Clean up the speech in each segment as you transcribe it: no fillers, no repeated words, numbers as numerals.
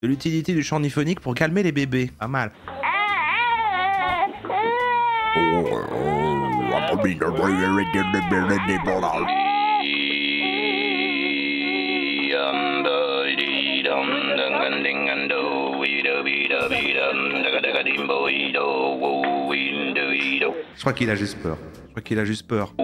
De l'utilité du chant diphonique pour calmer les bébés. Pas mal. Je crois qu'il a juste peur. Je crois qu'il a juste peur.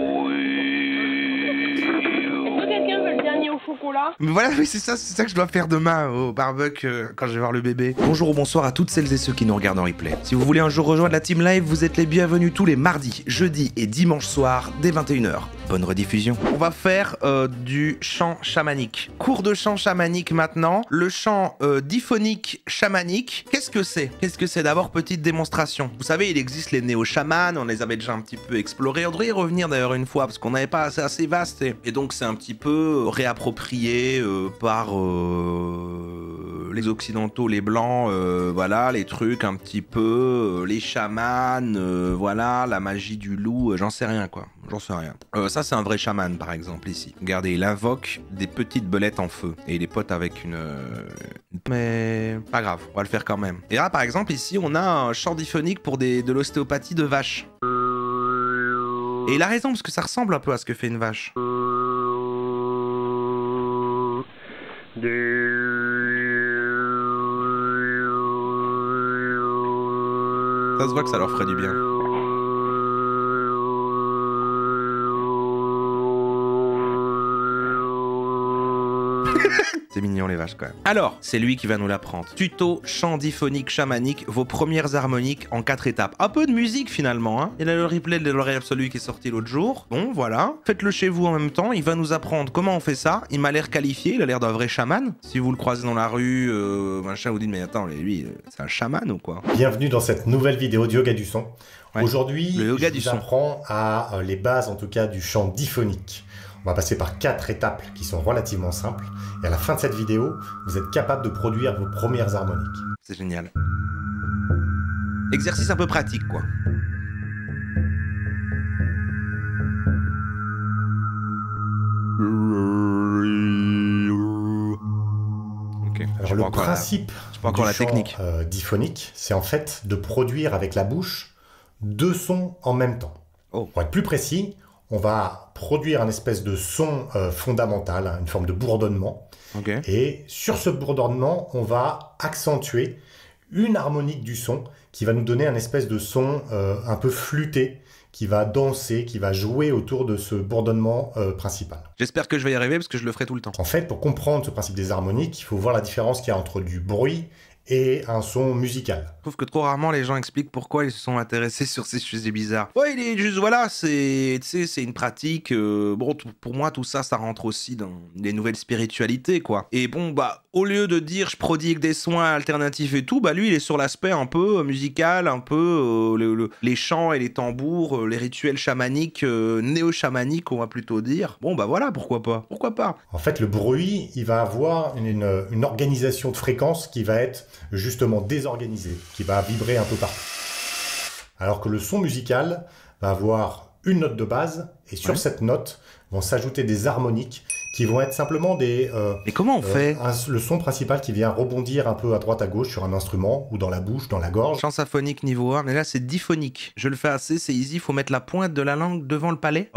Mais voilà, oui, c'est ça que je dois faire demain au barbecue quand je vais voir le bébé. Bonjour ou bonsoir à toutes celles et ceux qui nous regardent en replay. Si vous voulez un jour rejoindre la team live, vous êtes les bienvenus tous les mardis, jeudis et dimanches soirs dès 21h. Bonne rediffusion. On va faire du chant chamanique. Cours de chant chamanique maintenant. Le chant diphonique chamanique. Qu'est-ce que c'est? Qu'est-ce que c'est? D'abord, petite démonstration. Vous savez, il existe les néo-chamans, on les avait déjà un petit peu explorés. On devrait y revenir d'ailleurs une fois parce qu'on n'avait pas assez vaste. Et donc c'est un petit peu réapproprié par les occidentaux, les blancs, voilà, les trucs un petit peu, les chamans, voilà, la magie du loup, j'en sais rien quoi. J'en sais rien. Ça, c'est un vrai chaman, par exemple, ici. Regardez, il invoque des petites belettes en feu. Et il est pote avec une... Mais pas grave, on va le faire quand même. Et là, par exemple, ici, on a un chant diphonique pour de l'ostéopathie de vache. Et il a raison, parce que ça ressemble un peu à ce que fait une vache. Ça se voit que ça leur ferait du bien. C'est mignon les vaches quand même. Alors, c'est lui qui va nous l'apprendre. Tuto chant diphonique chamanique, vos premières harmoniques en 4 étapes. Un peu de musique finalement, hein. Il a le replay de l'oreille absolue qui est sorti l'autre jour. Bon, voilà. Faites-le chez vous en même temps. Il va nous apprendre comment on fait ça. Il m'a l'air qualifié, il a l'air d'un vrai chaman. Si vous le croisez dans la rue, machin, vous dites mais attends, lui, c'est un chaman ou quoi? Bienvenue dans cette nouvelle vidéo de yoga du son. Ouais. Aujourd'hui, je vous apprends à les bases en tout cas du chant diphonique. On va passer par 4 étapes qui sont relativement simples. Et à la fin de cette vidéo, vous êtes capable de produire vos premières harmoniques. C'est génial. Exercice un peu pratique, quoi. Okay. Alors le principe du la technique diphonique, c'est en fait de produire avec la bouche 2 sons en même temps. Oh. Pour être plus précis, on va produire un espèce de son fondamental, une forme de bourdonnement. Okay. Et sur ce bourdonnement, on va accentuer une harmonique du son qui va nous donner un espèce de son un peu flûté, qui va danser, qui va jouer autour de ce bourdonnement principal. J'espère que je vais y arriver parce que je le ferai tout le temps. En fait, pour comprendre ce principe des harmoniques, il faut voir la différence qu'il y a entre du bruit et un son musical. Je trouve que trop rarement les gens expliquent pourquoi ils se sont intéressés sur ces sujets bizarres. Ouais, il est juste, voilà, c'est une pratique. Bon, pour moi, tout ça, ça rentre aussi dans les nouvelles spiritualités, quoi. Et bon, bah, au lieu de dire je prodigue des soins alternatifs et tout, bah, lui, il est sur l'aspect un peu musical, un peu les chants et les tambours, les rituels chamaniques, néo-chamaniques, on va plutôt dire. Bon, bah voilà, pourquoi pas. Pourquoi pas. En fait, le bruit, il va avoir une organisation de fréquences qui va être justement désorganisée, qui va vibrer un peu partout. Alors que le son musical va avoir une note de base, et sur cette note vont s'ajouter des harmoniques qui vont être simplement des... Mais comment on fait le son principal qui vient rebondir un peu à droite à gauche sur un instrument, ou dans la bouche, dans la gorge. Chant symphonique niveau 1, mais là c'est diphonique. Je le fais assez, c'est easy, faut mettre la pointe de la langue devant le palais.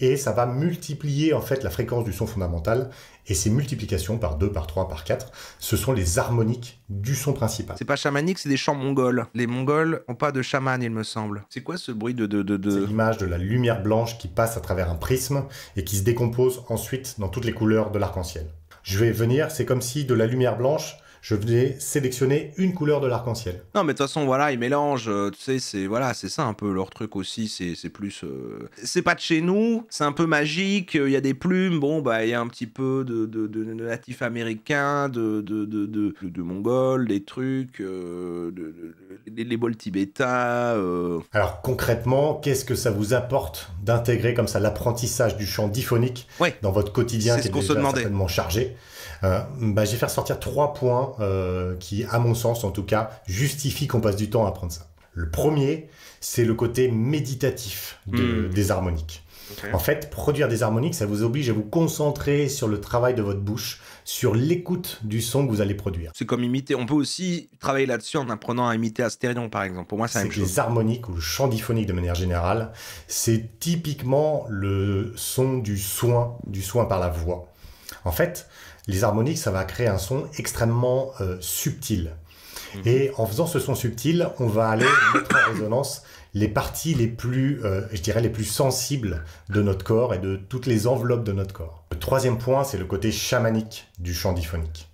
Et ça va multiplier en fait la fréquence du son fondamental, et ces multiplications par 2, par 3, par 4, ce sont les harmoniques du son principal. C'est pas chamanique, c'est des chants mongols. Les mongols ont pas de chaman, il me semble. C'est quoi ce bruit de... C'est l'image de la lumière blanche qui passe à travers un prisme et qui se décompose ensuite dans toutes les couleurs de l'arc-en-ciel. Je vais venir, c'est comme si de la lumière blanche, je venais sélectionner une couleur de l'arc-en-ciel. Non, mais de toute façon, voilà, ils mélangent, tu sais, c'est ça un peu leur truc aussi, c'est plus... C'est pas de chez nous, c'est un peu magique, il y a des plumes, bon, bah, il y a un petit peu de natifs américains, de mongols, des trucs, les bols tibétains... Alors, concrètement, qu'est-ce que ça vous apporte d'intégrer comme ça l'apprentissage du chant diphonique dans votre quotidien qui est déjà certainement chargé? Je vais faire sortir 3 points qui, à mon sens en tout cas, justifient qu'on passe du temps à apprendre ça. Le premier, c'est le côté méditatif des harmoniques. En fait, produire des harmoniques, ça vous oblige à vous concentrer sur le travail de votre bouche, sur l'écoute du son que vous allez produire. C'est comme imiter. On peut aussi travailler là-dessus en apprenant à imiter Astérion, par exemple. Pour moi, c'est la même chose. Les harmoniques ou le chant diphonique de manière générale, c'est typiquement le son du soin par la voix. En fait, les harmoniques, ça va créer un son extrêmement subtil. Et en faisant ce son subtil, on va aller mettre en résonance les parties les plus, je dirais, les plus sensibles de notre corps et de toutes les enveloppes de notre corps. Le troisième point, c'est le côté chamanique du chant diphonique.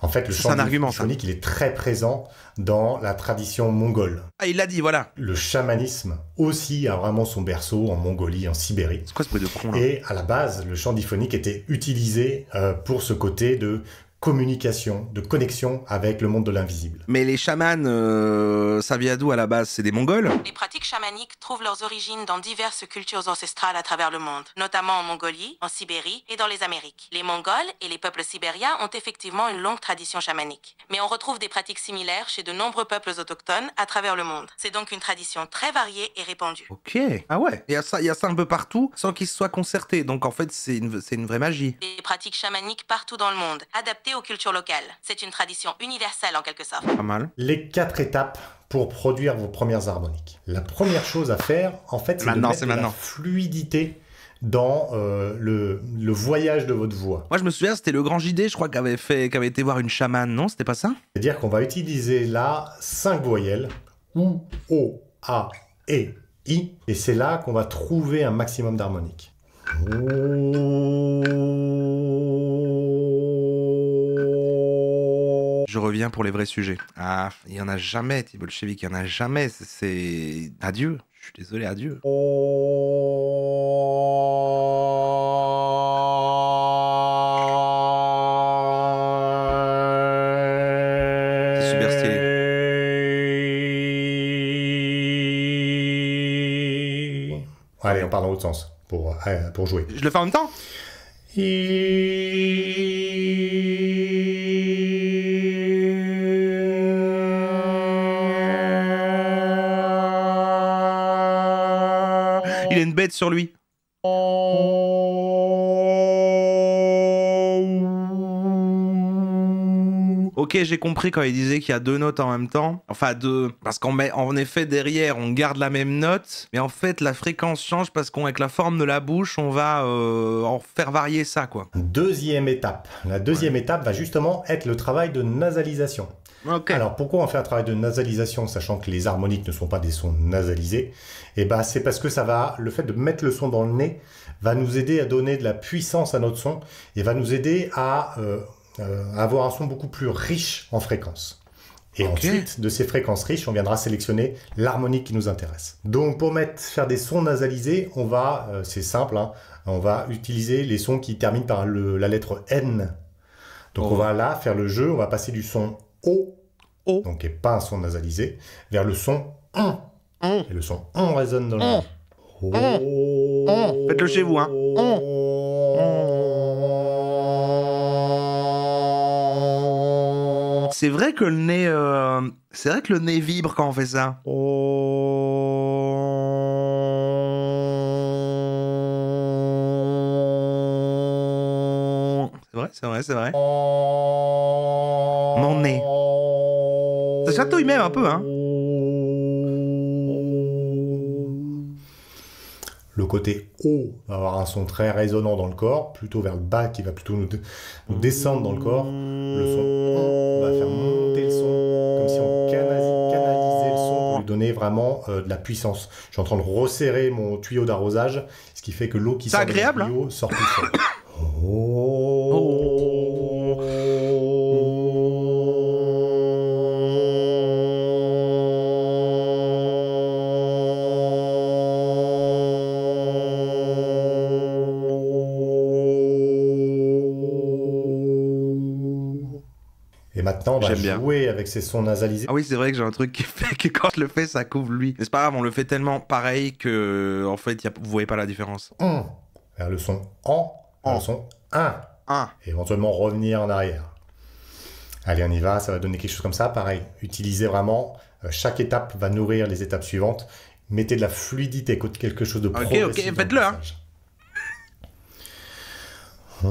En fait, le chant diphonique, il est très présent dans la tradition mongole. Ah, il l'a dit, voilà. Le chamanisme aussi a vraiment son berceau en Mongolie, en Sibérie. C'est quoi ce bruit de con, là ? Et à la base, le chant diphonique était utilisé pour ce côté de communication, de connexion avec le monde de l'invisible. Mais les chamans, ça vient d'où à la base? C'est des Mongols? Les pratiques chamaniques trouvent leurs origines dans diverses cultures ancestrales à travers le monde, notamment en Mongolie, en Sibérie et dans les Amériques. Les Mongols et les peuples sibériens ont effectivement une longue tradition chamanique. Mais on retrouve des pratiques similaires chez de nombreux peuples autochtones à travers le monde. C'est donc une tradition très variée et répandue. Ok. Ah ouais. Il y a ça un peu partout sans qu'ils se soient concertés. Donc en fait, c'est une vraie magie. Des pratiques chamaniques partout dans le monde, adaptées aux cultures locales. C'est une tradition universelle en quelque sorte. Pas mal. Les 4 étapes pour produire vos premières harmoniques. La première chose à faire, en fait, c'est de mettre la fluidité dans le voyage de votre voix. Moi, je me souviens, c'était le grand JD, je crois, qui avait été voir une chamane, non? C'était pas ça? C'est-à-dire qu'on va utiliser là 5 voyelles, OU, O, A, E, I, et c'est là qu'on va trouver un maximum d'harmoniques. Je reviens pour les vrais sujets. Ah, il y en a jamais, Thibaut Bolchevique, il y en a jamais. C'est... Adieu. Je suis désolé, adieu. C'est super stylé. Allez, on part dans l'autre sens pour jouer. Je le fais en même temps? Il a une bête sur lui. Ok, j'ai compris quand il disait qu'il y a 2 notes en même temps. Enfin, 2. Parce qu'en effet, derrière, on garde la même note. Mais en fait, la fréquence change parce qu'avec la forme de la bouche, on va en faire varier ça, quoi. Deuxième étape. La deuxième étape va justement être le travail de nasalisation. Okay. Alors, pourquoi on fait un travail de nasalisation, sachant que les harmoniques ne sont pas des sons nasalisés? Eh ben, c'est parce que le fait de mettre le son dans le nez va nous aider à donner de la puissance à notre son et va nous aider à avoir un son beaucoup plus riche en fréquences. Et ensuite, de ces fréquences riches, on viendra sélectionner l'harmonique qui nous intéresse. Donc, pour faire des sons nasalisés, on va, c'est simple, hein, on va utiliser les sons qui terminent par la lettre N. Donc, on va là faire le jeu, on va passer du son O, donc qui n'est pas un son nasalisé, vers le son ON. Et le son ON résonne dans le nez. Faites-le chez vous, hein. C'est vrai que le nez, vibre quand on fait ça. C'est vrai. Mon nez. Ça chatouille même un peu, hein. Le côté haut va avoir un son très résonnant dans le corps, plutôt vers le bas qui va plutôt nous descendre dans le corps. Le son on va faire monter le son, comme si on canalisait le son pour lui donner vraiment de la puissance. Je suis en train de resserrer mon tuyau d'arrosage, ce qui fait que l'eau qui sort du tuyau sort plus seul. Et maintenant, on va jouer avec ces sons nasalisés. Ah oui, c'est vrai que j'ai un truc qui fait que quand je le fais, ça couvre lui. Mais c'est pas grave, on le fait tellement pareil que, en fait, vous voyez pas la différence. Vers le son en, vers le son un. Et éventuellement revenir en arrière. Allez, on y va, ça va donner quelque chose comme ça. Pareil, utilisez vraiment, chaque étape va nourrir les étapes suivantes. Mettez de la fluidité, quelque chose de progressif. Ok, faites-le, hein. Eh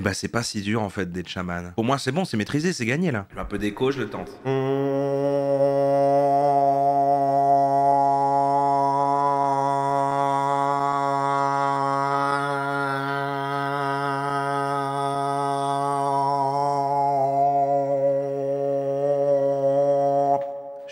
ben c'est pas si dur en fait d'être chaman. Pour moi c'est bon, c'est maîtrisé, c'est gagné là. Un peu d'écho, je le tente.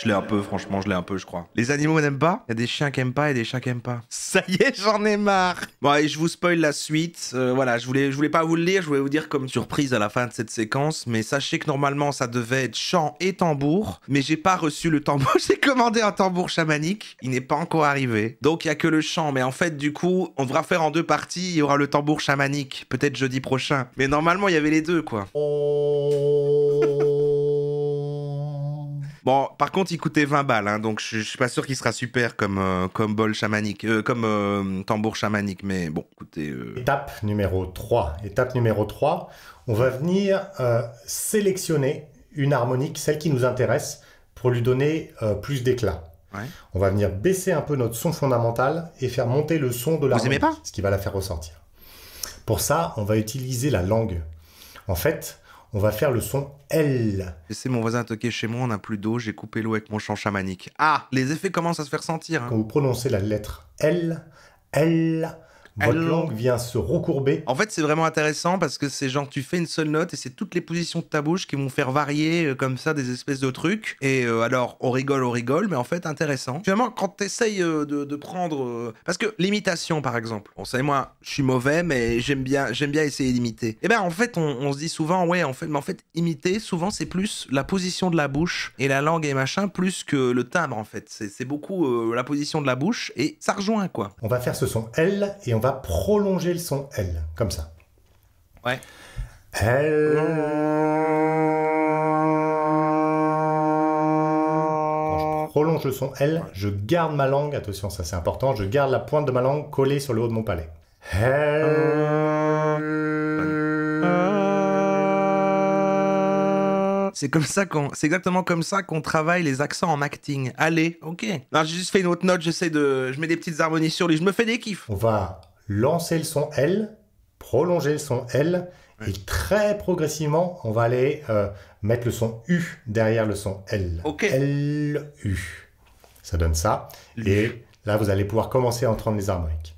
Je l'ai un peu, franchement, je l'ai un peu, je crois. Les animaux n'aiment pas. Il y a des chiens qui aiment pas et des chats qui aiment pas. Ça y est, j'en ai marre. Bon, allez, je vous spoil la suite. Voilà, je voulais pas vous le lire, je voulais vous dire comme surprise à la fin de cette séquence. Mais sachez que normalement, ça devait être chant et tambour. Mais j'ai pas reçu le tambour. J'ai commandé un tambour chamanique. Il n'est pas encore arrivé. Donc, il y a que le chant. Mais en fait, du coup, on devra faire en 2 parties. Il y aura le tambour chamanique. Peut-être jeudi prochain. Mais normalement, il y avait les 2, quoi. Bon, par contre, il coûtait 20 balles, hein, donc je suis pas sûr qu'il sera super comme bol chamanique, comme tambour chamanique, mais bon, écoutez... Étape numéro 3. Étape numéro 3, on va venir sélectionner une harmonique, celle qui nous intéresse, pour lui donner plus d'éclat. Ouais. On va venir baisser un peu notre son fondamental et faire monter le son de l'harmonique, ce qui va la faire ressortir. Pour ça, on va utiliser la langue. En fait, on va faire le son L. C'est mon voisin toqué chez moi, on n'a plus d'eau, j'ai coupé l'eau avec mon chant chamanique. Ah, les effets commencent à se faire sentir. Hein. Quand vous prononcez la lettre L, votre langue vient se recourber. En fait, c'est vraiment intéressant parce que c'est genre, tu fais une seule note et c'est toutes les positions de ta bouche qui vont faire varier comme ça des espèces de trucs. Et alors, on rigole, mais en fait, intéressant. Finalement, quand t'essayes de prendre... Parce que l'imitation, par exemple. Bon, savez, moi, je suis mauvais, mais j'aime bien essayer d'imiter. Et ben, en fait, on se dit souvent, ouais, en fait, imiter, souvent, c'est plus la position de la bouche et la langue et machin, plus que le timbre, en fait. C'est beaucoup la position de la bouche et ça rejoint, quoi. On va faire ce son L et on va prolonger le son L, comme ça. Ouais. L. Quand je prolonge le son L, je garde ma langue, attention, ça c'est important, je garde la pointe de ma langue collée sur le haut de mon palais. C'est exactement comme ça qu'on travaille les accents en acting. Allez, ok. Non, j'ai juste fait une autre note, je mets des petites harmonies sur lui, je me fais des kiffs. On va lancer le son L, prolonger le son L, et très progressivement, on va aller mettre le son U derrière le son L. Ok. L, U. Ça donne ça. Et là, vous allez pouvoir commencer à entendre les harmoniques.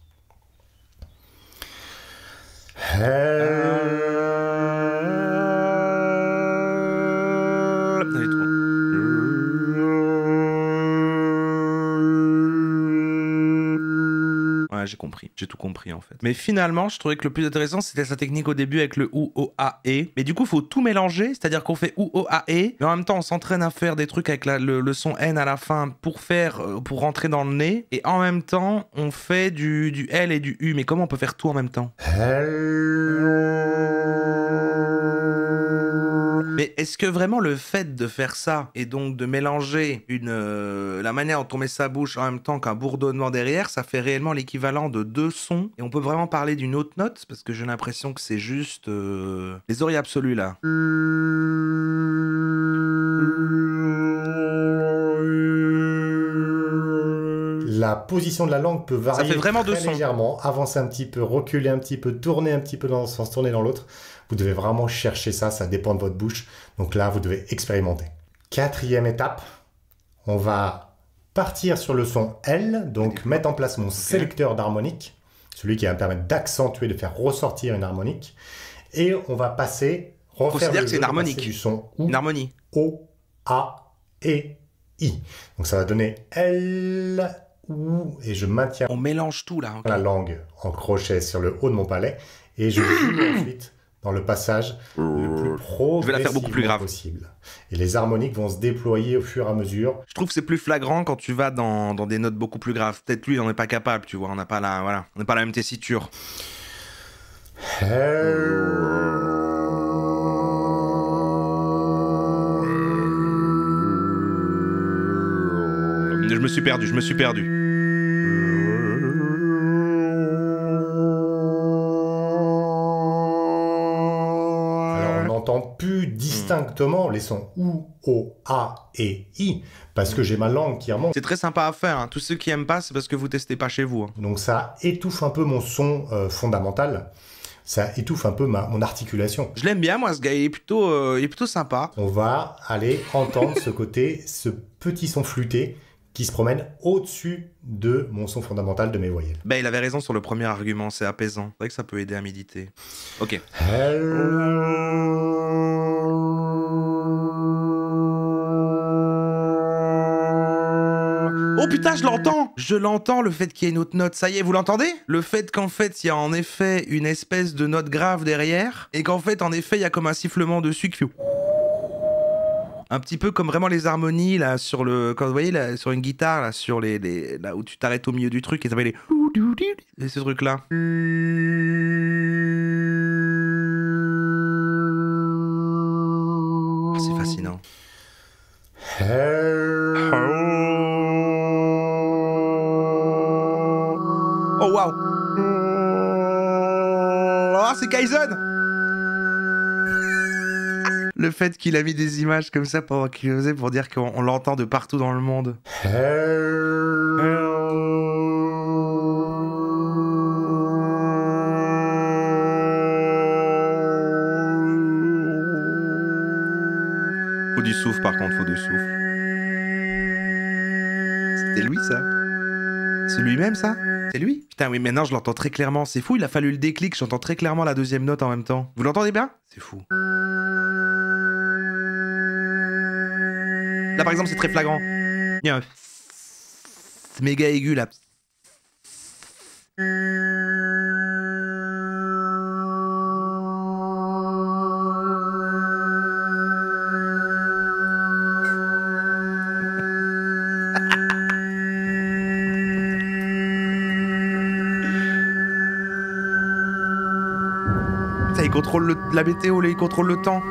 Ouais, j'ai compris. J'ai tout compris, en fait. Mais finalement, je trouvais que le plus intéressant, c'était sa technique au début avec le OU, O, A, E. Mais du coup, il faut tout mélanger. C'est-à-dire qu'on fait OU, O, A, E. Mais en même temps, on s'entraîne à faire des trucs avec le son N à la fin pour rentrer dans le nez. Et en même temps, on fait du L et du U. Mais comment on peut faire tout en même temps? Mais est-ce que vraiment le fait de faire ça et donc de mélanger la manière dont on met sa bouche en même temps qu'un bourdonnement derrière, ça fait réellement l'équivalent de 2 sons et on peut vraiment parler d'une autre note? Parce que j'ai l'impression que c'est juste les oreilles absolues là. La position de la langue peut varier Ça fait vraiment très 2 sons. légèrement, avancer un petit peu, reculer un petit peu, tourner un petit peu dans un sens, tourner dans l'autre. Vous devez vraiment chercher ça, ça dépend de votre bouche. Donc là, vous devez expérimenter. 4e étape, on va partir sur le son L, donc mettre en place mon sélecteur d'harmonique, celui qui va me permettre d'accentuer, de faire ressortir une harmonique. Et on va passer, refaire que c'est une harmonique. du son OU, Une harmonie. O, A, E, I. Donc ça va donner L, OU, et je maintiens On mélange tout là. la langue en crochet sur le haut de mon palais et je joue ensuite dans le passage le plus Je vais la faire beaucoup plus grave possible. Et les harmoniques vont se déployer au fur et à mesure. Je trouve que c'est plus flagrant quand tu vas dans des notes beaucoup plus graves. Peut-être lui, il n'en est pas capable, tu vois. On n'a pas la même tessiture. Je me suis perdu. n'entende plus distinctement les sons OU, O, A et I, parce que j'ai ma langue qui remonte. C'est très sympa à faire, hein. Tous ceux qui aiment pas, c'est parce que vous testez pas chez vous. Hein. Donc ça étouffe un peu mon son fondamental, ça étouffe un peu mon articulation. Je l'aime bien, moi, ce gars, il est plutôt sympa. On va aller entendre ce petit son flûté qui se promène au-dessus de mon son fondamental de mes voyelles. Ben, il avait raison sur le premier argument, c'est apaisant. C'est vrai que ça peut aider à méditer. Ok. Oh putain, je l'entends! Je l'entends, le fait qu'il y ait une autre note. Ça y est, vous l'entendez? Le fait qu'en fait, il y a en effet une espèce de note grave derrière, et qu'en fait, en effet, il y a comme un sifflement dessus qui fait... Un petit peu comme vraiment les harmonies, là, sur le... Quand vous voyez, là, sur une guitare, là, sur là où tu t'arrêtes au milieu du truc, et ça fait les... Et ce truc-là. Oh, c'est fascinant. Oh, waouh! Oh, c'est Kaizen! Le fait qu'il a mis des images comme ça pour dire qu'on l'entend de partout dans le monde. Faut du souffle par contre, faut du souffle. C'était lui ça? C'est lui-même ça? C'est lui? Putain oui, maintenant je l'entends très clairement, c'est fou, il a fallu le déclic, j'entends très clairement la deuxième note en même temps. Vous l'entendez bien? C'est fou. Là par exemple c'est très flagrant. Il y a un méga aigu là. Putain, il contrôle la météo là, il contrôle le temps.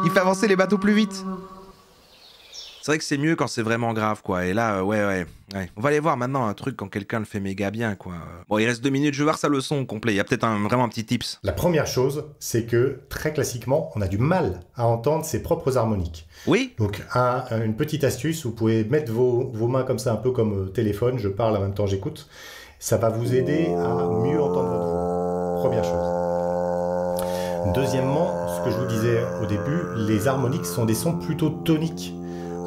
Il fait avancer les bateaux plus vite. C'est vrai que c'est mieux quand c'est vraiment grave, quoi. Et là, ouais. On va aller voir maintenant un truc quand quelqu'un le fait méga bien, quoi. Bon, il reste 2 minutes, je vais voir sa leçon au complet. Il y a peut-être vraiment un petit tips. La première chose, c'est que, très classiquement, on a du mal à entendre ses propres harmoniques. Oui. Donc, une petite astuce, vous pouvez mettre vos mains comme ça, un peu comme téléphone, je parle en même temps j'écoute. Ça va vous aider à mieux entendre votre voix. Première chose. Deuxièmement, ce que je vous disais au début, les harmoniques sont des sons plutôt toniques.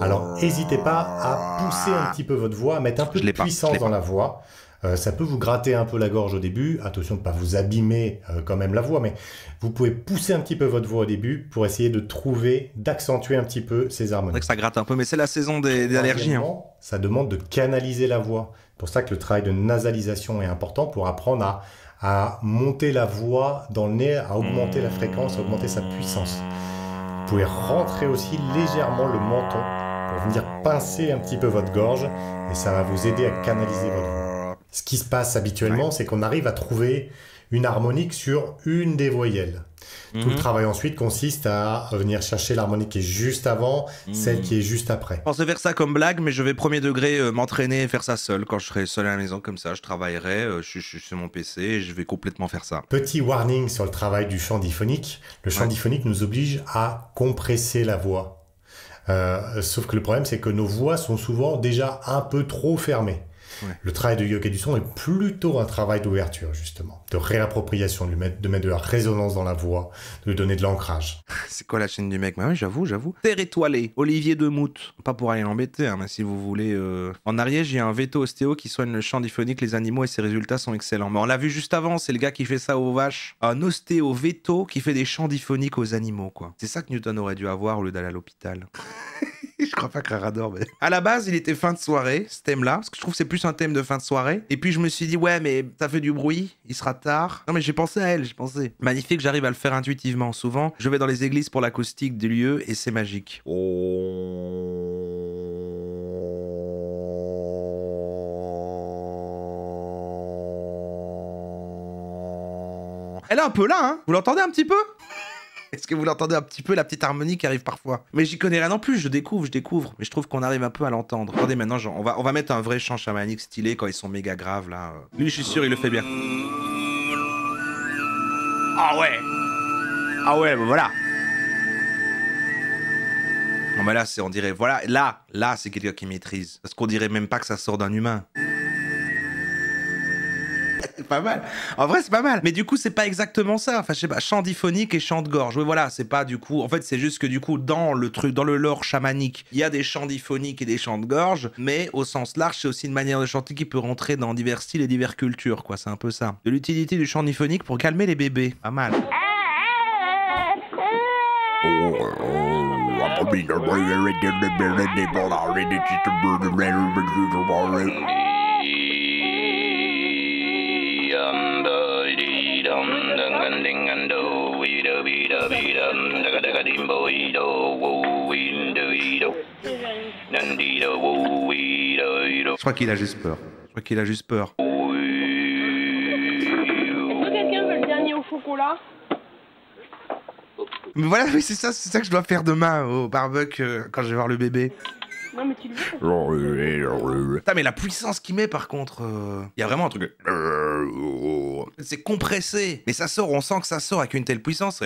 Alors, n'hésitez pas à pousser un petit peu votre voix, à mettre un peu de puissance dans la voix. Ça peut vous gratter un peu la gorge au début. Attention de ne pas vous abîmer quand même la voix, mais vous pouvez pousser un petit peu votre voix au début pour essayer de d'accentuer un petit peu ces harmonies. C'est vrai que ça gratte un peu, mais c'est la saison des allergies. Hein. Ça demande de canaliser la voix. C'est pour ça que le travail de nasalisation est important pour apprendre à monter la voix dans le nez, à augmenter la fréquence, à augmenter sa puissance. Vous pouvez rentrer aussi légèrement le menton pour venir pincer un petit peu votre gorge et ça va vous aider à canaliser votre voix. Ce qui se passe habituellement, c'est qu'on arrive à trouver une harmonique sur une des voyelles. Tout le travail ensuite consiste à venir chercher l'harmonique qui est juste avant, celle qui est juste après. Je pensais faire ça comme blague, mais je vais premier degré m'entraîner et faire ça seul. Quand je serai seul à la maison comme ça, je travaillerai, je suis sur mon PC et je vais complètement faire ça. Petit warning sur le travail du chant diphonique. Le chant diphonique nous oblige à compresser la voix. Sauf que le problème, c'est que nos voix sont souvent déjà un peu trop fermées. Ouais. Le travail de yoga du son est plutôt un travail d'ouverture, justement, de réappropriation, de mettre de la résonance dans la voix, de lui donner de l'ancrage. C'est quoi la chaîne du mec? Bah oui, j'avoue. Terre étoilée, Olivier Demoute. Pas pour aller l'embêter, hein, mais si vous voulez... En Ariège, il y a un veto ostéo qui soigne le chant diphonique, les animaux, et ses résultats sont excellents. Mais on l'a vu juste avant, c'est le gars qui fait ça aux vaches. Un ostéo veto qui fait des chants diphoniques aux animaux, quoi. C'est ça que Newton aurait dû avoir au lieu d'aller à l'hôpital. Je crois pas que Rarador, mais... À la base, il était fin de soirée, ce thème-là, parce que je trouve que c'est plus un thème de fin de soirée. Et puis je me suis dit, ouais, mais ça fait du bruit, il sera tard. Non, mais j'ai pensé à elle, j'ai pensé. Magnifique, j'arrive à le faire intuitivement. Souvent, je vais dans les églises pour l'acoustique du lieu et c'est magique. Elle est un peu là, hein? Vous l'entendez un petit peu? Est-ce que vous l'entendez un petit peu, la petite harmonie qui arrive parfois? Mais j'y connais rien non plus, je découvre. Mais je trouve qu'on arrive un peu à l'entendre. Attendez, maintenant, genre, on va mettre un vrai chant chamanique stylé quand ils sont méga graves, là. Lui, je suis sûr, il le fait bien. Ah ouais! Ah ouais, bah voilà! Non, mais là, on dirait, voilà, là, c'est quelqu'un qui maîtrise. Parce qu'on dirait même pas que ça sort d'un humain. C'est pas mal. En vrai, c'est pas mal. Mais du coup, c'est pas exactement ça. Enfin, je sais pas, chant diphonique et chant de gorge. Oui, voilà, c'est pas du coup. En fait, c'est juste que du coup, dans le truc, dans le lore chamanique, il y a des chants diphoniques et des chants de gorge. Mais au sens large, c'est aussi une manière de chanter qui peut rentrer dans divers styles et diverses cultures, quoi. C'est un peu ça. De l'utilité du chant diphonique pour calmer les bébés. Pas mal. Je crois qu'il a juste peur. Est-ce que quelqu'un veut le dernier au chocolat? Mais voilà, oui, c'est ça que je dois faire demain au barbecue quand je vais voir le bébé. Non, mais tu le veux. Putain, mais la puissance qu'il met par contre, il y a vraiment un truc. C'est compressé, mais ça sort, on sent que ça sort avec une telle puissance.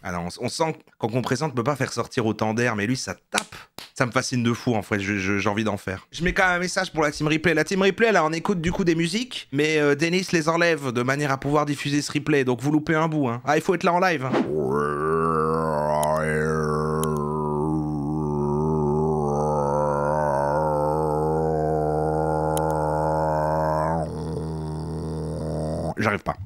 Alors on sent qu'en compressant, on ne peut pas faire sortir autant d'air, mais lui ça tape. Ça me fascine de fou en fait, j'ai envie d'en faire. Je mets quand même un message pour la Team Replay. La Team Replay, là on écoute du coup des musiques, mais Denis les enlève de manière à pouvoir diffuser ce replay, donc vous loupez un bout. Hein. Ah, il faut être là en live. Hein. J'arrive pas.